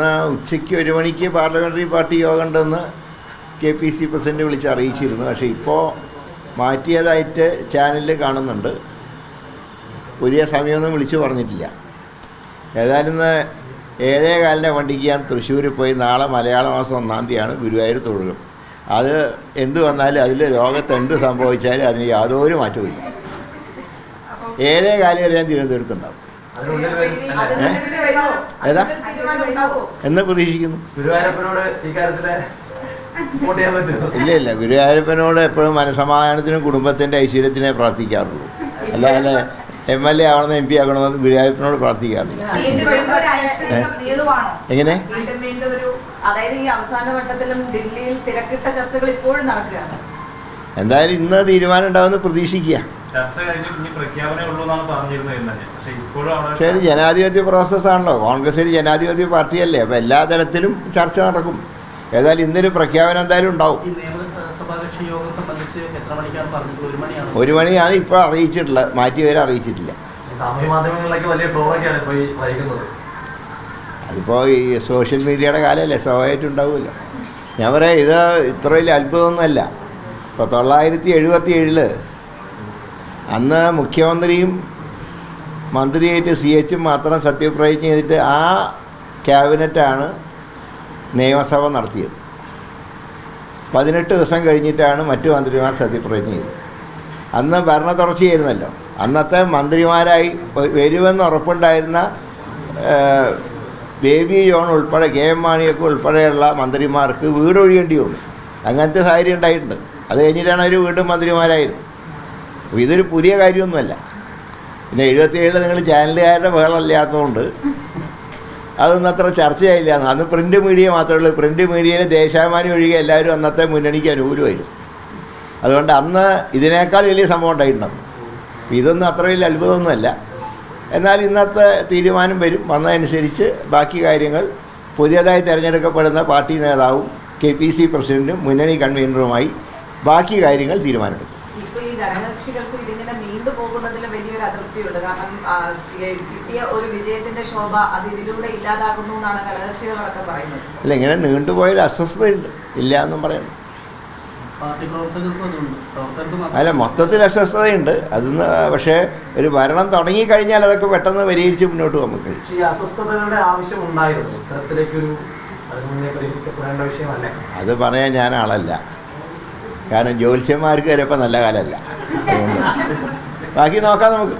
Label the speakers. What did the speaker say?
Speaker 1: ഇന്ന് ഉച്ചയ്ക്ക് 1 മണിക്ക് പാർലമെൻ്ററി പാർട്ടി യോഗം ഉണ്ടെന്ന് KPC പ്രസിഡൻറ്റ് വിളിച്ച് അറിയിച്ചിരുന്നു. പക്ഷേ ഇപ്പോൾ മാറ്റിയതായിട്ട് ചാനലിൽ കാണുന്നുണ്ട്. പുതിയ സമയമൊന്നും വിളിച്ചു പറഞ്ഞിട്ടില്ല. ഏതായാലും ഇന്ന് 7:15 വണ്ടിക്ക് ഞാൻ തൃശ്ശൂർ പോയി. നാളെ മലയാള മാസം 1-ാം തീയതിയാണ് ഗുരുവായൂർ തൊഴുകൽ. അത് എന്ത് വന്നാലും അതിൽ ലോകത്ത് എന്ത് സംഭവിച്ചാലും അതിന് യാതൊരു മാറ്റവുമില്ല. 7:15 വരെ ഞാൻ തിരുവനന്തപുരത്തുണ്ടാവും. ഏതാ എന്ന് പ്രതീക്ഷിക്കുന്നു. ഇല്ല ഗുരുവായൂരപ്പനോട് എപ്പോഴും മനസമാധാനത്തിനും കുടുംബത്തിൻ്റെ ഐശ്വര്യത്തിനെ പ്രാർത്ഥിക്കാറുള്ളൂ. അല്ലാതെ MLA ആവണമെന്ന് MP ആകണമെന്ന് ഗുരുവായൂരപ്പനോട് പ്രാർത്ഥിക്കാറില്ല. എങ്ങനെ? എന്തായാലും ഇന്ന് തീരുമാനം ഉണ്ടാവുമെന്ന് പ്രതീക്ഷിക്കുക. പക്ഷേ ഒരു ജനാധിപത്യ പ്രോസസ്സാണല്ലോ. കോൺഗ്രസ് ഒരു ജനാധിപത്യ പാർട്ടിയല്ലേ. അപ്പോൾ എല്ലാ തരത്തിലും ചർച്ച നടക്കും. ഏതായാലും ഇന്നൊരു പ്രഖ്യാപനം എന്തായാലും ഉണ്ടാവും. 1 മണിയാണ് ഇപ്പോൾ അറിയിച്ചിട്ടുള്ളത്. മാറ്റിയവരെ അറിയിച്ചിട്ടില്ല. അതിപ്പോൾ ഈ സോഷ്യൽ മീഡിയയുടെ കാലമല്ലേ, സ്വാഭാവികമായിട്ടുണ്ടാവുമല്ലോ. ഞാൻ പറയാം, ഇത് ഇത്ര വലിയ അത്ഭുതമൊന്നുമല്ല. ഇപ്പോൾ 1977 അന്ന് മുഖ്യമന്ത്രിയും മന്ത്രിയായിട്ട് CH മാത്രം സത്യപ്രതിജ്ഞ ചെയ്തിട്ട് ആ ക്യാബിനറ്റാണ് നിയമസഭ നടത്തിയത്. 18 ദിവസം കഴിഞ്ഞിട്ടാണ് മറ്റു മന്ത്രിമാർ സത്യപ്രതിജ്ഞ ചെയ്തത്. അന്ന് ഭരണ തുടർച്ചയായിരുന്നല്ലോ. അന്നത്തെ മന്ത്രിമാരായി വരുമെന്ന് ഉറപ്പുണ്ടായിരുന്ന ബേബി ജോൺ ഉൾപ്പെടെ KM മാണിയൊക്കെ ഉൾപ്പെടെയുള്ള മന്ത്രിമാർക്ക് വീടൊഴിയേണ്ടി വന്നു. അങ്ങനത്തെ സാഹചര്യം ഉണ്ടായിട്ടുണ്ട്. അത് കഴിഞ്ഞിട്ടാണ് അവർ വീണ്ടും മന്ത്രിമാരായത്. അപ്പോൾ ഇതൊരു പുതിയ കാര്യമൊന്നുമല്ല. പിന്നെ 77 നിങ്ങൾ ചാനലുകാരുടെ ബഹളമില്ലാത്തതുകൊണ്ട് അതൊന്നും അത്ര ചർച്ചയായില്ല. അന്ന് പ്രിൻ്റ് മീഡിയ മാത്രമേ ഉള്ളൂ. പ്രിൻ്റ് മീഡിയയിൽ ദേശാഭിമാനി ഒഴികെ എല്ലാവരും അന്നത്തെ മുന്നണിക്ക് അനുകൂലമായിരുന്നു. അതുകൊണ്ട് അന്ന് ഇതിനേക്കാൾ വലിയ സംഭവം ഉണ്ടായിട്ടുണ്ടായിരുന്നു. ഇതൊന്നും അത്ര വലിയ അത്ഭുതമൊന്നുമല്ല. എന്നാൽ ഇന്നത്തെ തീരുമാനം വന്നതനുസരിച്ച് ബാക്കി കാര്യങ്ങൾ പുതിയതായി തിരഞ്ഞെടുക്കപ്പെടുന്ന പാർട്ടി നേതാവും KPC പ്രസിഡൻറ്റും മുന്നണി കൺവീനറുമായി ബാക്കി കാര്യങ്ങൾ തീരുമാനമെടുക്കും.
Speaker 2: ഇപ്പോൾ ഈ ഘടകകക്ഷികൾക്ക് ഇതിങ്ങനെ നീണ്ടുപോകുന്നതിൽ വലിയൊരു അതൃപ്തിയുണ്ട്. കാരണം കിട്ടിയ ഒരു വിജയത്തിന്റെ ശോഭ അത് ഇതിലൂടെ ഇല്ലാതാകുന്നു എന്നാണ് ഘടകകക്ഷികളൊക്കെ പറയുന്നത്.
Speaker 1: അല്ല, ഇങ്ങനെ നീണ്ടുപോയൊരു അസ്വസ്ഥതയുണ്ട്, ഇല്ല എന്നും പറയുന്നു. അല്ല, മൊത്തത്തിൽ അസ്വസ്ഥതയുണ്ട്. അതൊന്ന് പക്ഷേ ഒരു ഭരണം തുടങ്ങിക്കഴിഞ്ഞാൽ അതൊക്കെ പെട്ടെന്ന് പരിഹരിച്ച് മുന്നോട്ട് പോകാൻ കഴിയും. അത് പറയാൻ ഞാൻ ആളല്ല. കാരണം ജ്യോത്സ്യന്മാർക്ക് വരെ ഇപ്പം നല്ല കാലമല്ല. ബാക്കി നോക്കാം നമുക്ക്.